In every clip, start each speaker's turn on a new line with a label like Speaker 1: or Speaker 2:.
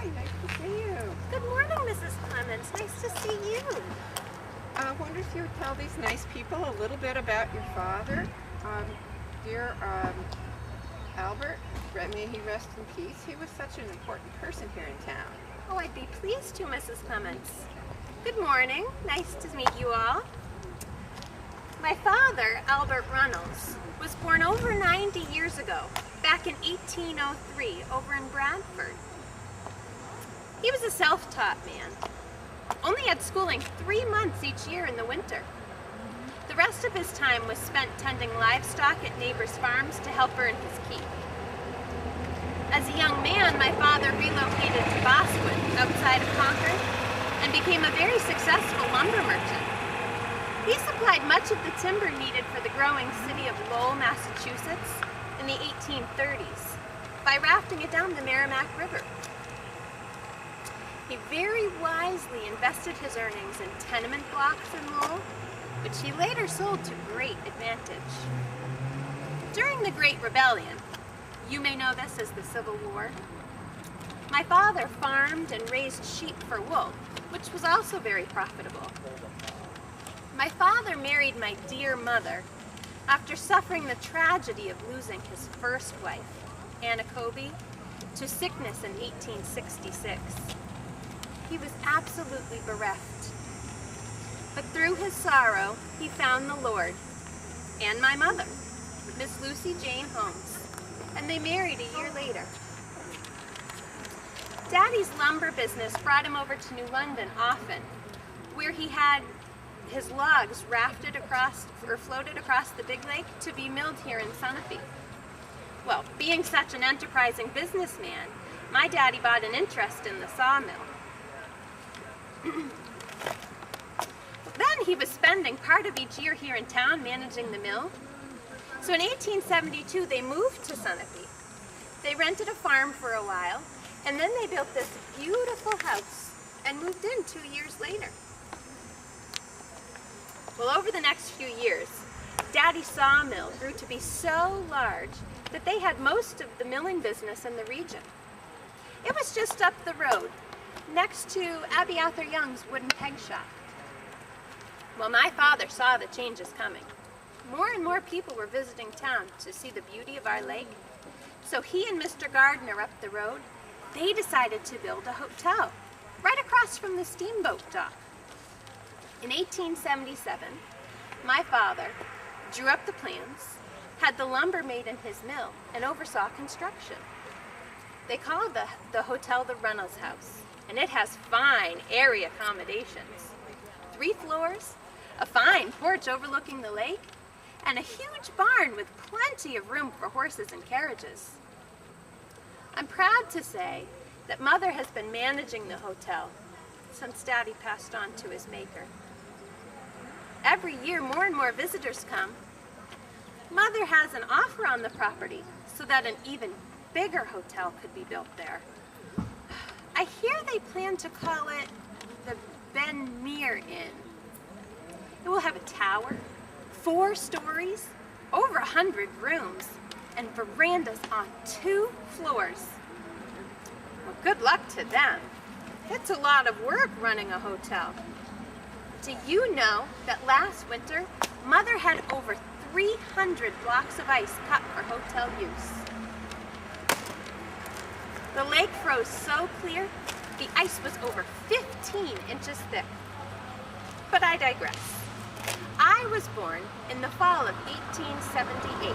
Speaker 1: Hi, nice to see you.
Speaker 2: Good morning, Mrs. Clemens. Nice to see you.
Speaker 1: I wonder if you would tell these nice people a little bit about your father. Dear Albert, may he rest in peace. He was such an important person here in town.
Speaker 2: Oh, I'd be pleased to, Mrs. Clemens. Good morning. Nice to meet you all. My father, Albert Runals, was born over 90 years ago, back in 1803, over in Bradford. He was a self-taught man. Only had schooling 3 months each year in the winter. The rest of his time was spent tending livestock at neighbors' farms to help earn his keep. As a young man, my father relocated to Boswood, outside of Concord, and became a very successful lumber merchant. He supplied much of the timber needed for the growing city of Lowell, Massachusetts in the 1830s by rafting it down the Merrimack River. He very wisely invested his earnings in tenement blocks in Lowell, which he later sold to great advantage. During the Great Rebellion, you may know this as the Civil War, my father farmed and raised sheep for wool, which was also very profitable. My father married my dear mother after suffering the tragedy of losing his first wife, Anna Colby, to sickness in 1866. He was absolutely bereft. But through his sorrow, he found the Lord and my mother, Miss Lucy Jane Holmes, and they married a year later. Daddy's lumber business brought him over to New London often, where he had his logs rafted across or floated across the big lake to be milled here in Sunapee. Well, being such an enterprising businessman, my daddy bought an interest in the sawmill. Then he was spending part of each year here in town managing the mill. So in 1872, they moved to Sunapee. They rented a farm for a while, and then they built this beautiful house and moved in 2 years later. Well, over the next few years, Daddy's sawmill grew to be so large that they had most of the milling business in the region. It was just up the road, next to Abby Arthur Young's wooden peg shop. Well, my father saw the changes coming. More and more people were visiting town to see the beauty of our lake. So he and Mr. Gardner up the road, they decided to build a hotel right across from the steamboat dock. In 1877, my father drew up the plans, had the lumber made in his mill, and oversaw construction. They called the hotel the Runals House, and it has fine, airy accommodations. 3 floors, a fine porch overlooking the lake, and a huge barn with plenty of room for horses and carriages. I'm proud to say that Mother has been managing the hotel since Daddy passed on to his maker. Every year, more and more visitors come. Mother has an offer on the property so that an even bigger hotel could be built there. I hear they plan to call it the Ben Meer Inn. It will have a tower, 4 stories, over 100 rooms, and verandas on 2 floors. Well, good luck to them. It's a lot of work running a hotel. Do you know that last winter, Mother had over 300 blocks of ice cut for hotel use? The lake froze so clear, the ice was over 15 inches thick. But I digress. I was born in the fall of 1878,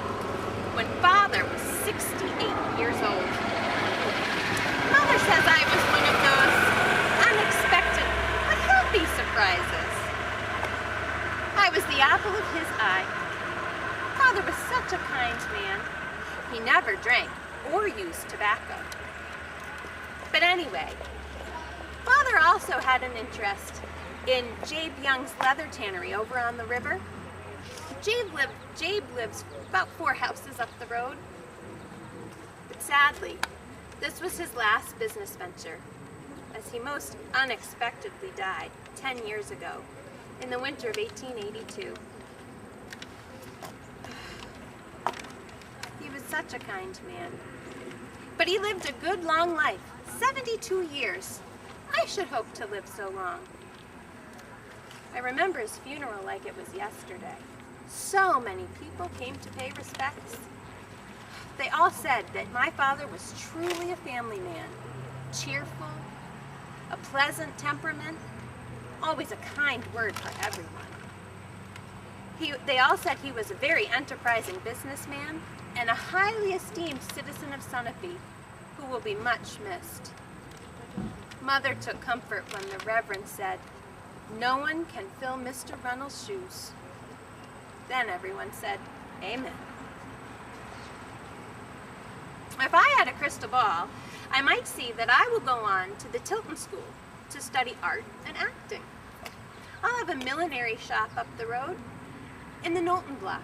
Speaker 2: when Father was 68 years old. Mother says I was one of those unexpected but happy surprises. I was the apple of his eye. Father was such a kind man. He never drank or used tobacco. But anyway, Father also had an interest in Jabe Young's leather tannery over on the river. Jabe lives about 4 houses up the road. But sadly, this was his last business venture, as he most unexpectedly died 10 years ago in the winter of 1882. He was such a kind man. But he lived a good long life 72 years. I should hope to live so long. I remember his funeral like it was yesterday. So many people came to pay respects. They all said that my father was truly a family man, cheerful, a pleasant temperament, always a kind word for everyone. They all said he was a very enterprising businessman and a highly esteemed citizen of Sunapee, who will be much missed. Mother took comfort when the Reverend said, "No one can fill Mr. Runals' shoes." Then everyone said, "Amen." If I had a crystal ball, I might see that I will go on to the Tilton School to study art and acting. I'll have a millinery shop up the road in the Knowlton block,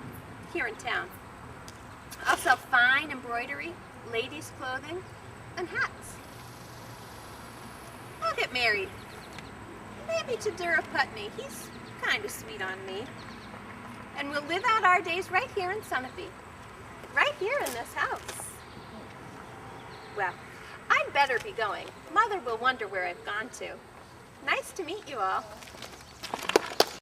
Speaker 2: here in town. I'll sell fine embroidery, ladies' clothing, and hats. I'll get married. Maybe to Dura Putney. He's kind of sweet on me. And we'll live out our days right here in Sunapee. Right here in this house. Well, I'd better be going. Mother will wonder where I've gone to. Nice to meet you all.